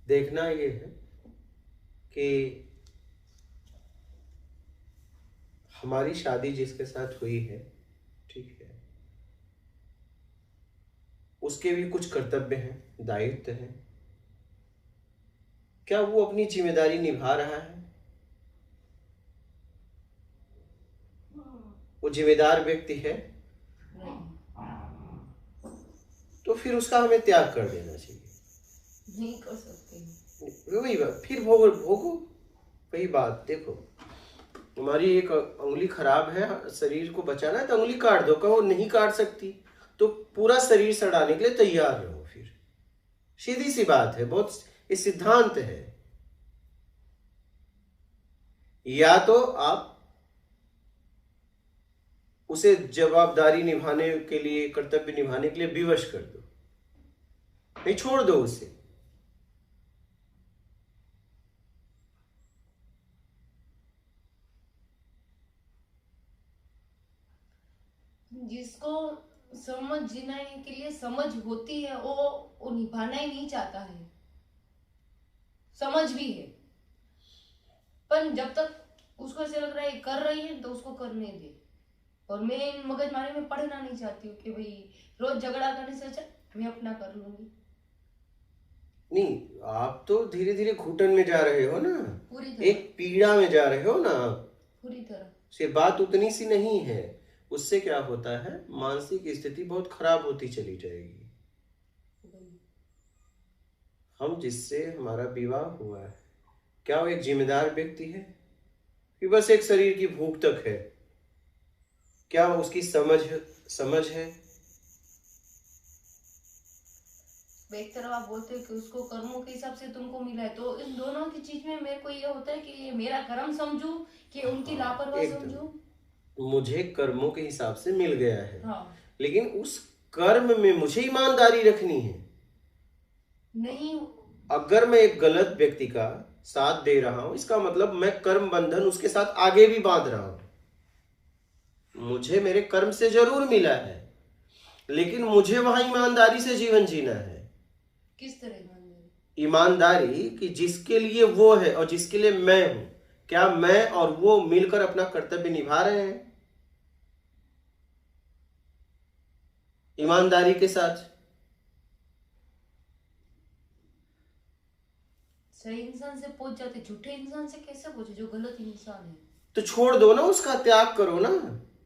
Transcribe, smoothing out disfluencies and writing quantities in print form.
देखना ये है कि हमारी शादी जिसके साथ हुई है, ठीक है, उसके भी कुछ कर्तव्य हैं, दायित्व हैं। क्या वो अपनी जिम्मेदारी निभा रहा है? वो जिम्मेदार व्यक्ति है? तो फिर उसका हमें त्याग कर देना चाहिए। नहीं कर सकते। वही बात, फिर भोगो भोगो। वही बात देखो, तुम्हारी एक उंगली खराब है, शरीर को बचाना है तो उंगली काट दो। कहो नहीं काट सकती तो पूरा शरीर सड़ाने के लिए तैयार रहो। फिर सीधी सी बात है, बहुत ये सिद्धांत है। या तो आप उसे जवाबदारी निभाने के लिए, कर्तव्य निभाने के लिए विवश कर दो, नहीं छोड़ दो उसे। जिसको समझ जीने के लिए समझ होती है वो निभाना ही नहीं चाहता है। समझ भी है पर जब तक उसको ऐसे लग रहा है कर रही है तो उसको करने दे। और मैं इन मगजमारी में पढ़ना नहीं चाहती हूँ कि भाई रोज झगड़ा करने से अच्छा मैं अपना कर लूंगी। नहीं, आप तो धीरे धीरे घुटन में जा रहे हो ना, पूरी तरह, एक पीड़ा में जा रहे हो ना। पूरी तरह से बात उतनी सी नहीं है। उससे क्या होता है, मानसिक स्थिति बहुत खराब होती चली जाएगी। हम जिससे हमारा विवाह हुआ है, क्या वो एक जिम्मेदार व्यक्ति है कि बस एक शरीर की भूख तक है? क्या उसकी समझ है? एक तरफ आप बोलते हो कि उसको कर्मों के हिसाब से तुमको मिला है, तो इन दोनों की चीज में मेरे को ये होता है कि ये मेरा कर्म समझू कि उनकी लापरवाही समझू। मुझे कर्मों के हिसाब से मिल गया है, हाँ। लेकिन उस कर्म में मुझे ईमानदारी रखनी है। नहीं, अगर मैं एक गलत व्यक्ति का साथ दे रहा हूं, इसका मतलब मैं कर्म बंधन उसके साथ आगे भी बांध रहा हूं। मुझे मेरे कर्म से जरूर मिला है, लेकिन मुझे वहां ईमानदारी से जीवन जीना है। किस तरह ईमानदारी? ईमानदारी कि जिसके लिए वो है और जिसके लिए मैं हूं, क्या मैं और वो मिलकर अपना कर्तव्य निभा रहे हैं ईमानदारी के साथ? सही इंसान से पूछ जाते, झूठे इंसान से कैसे पूछे जो गलत इंसान है? तो छोड़ दो ना, उसका त्याग करो ना।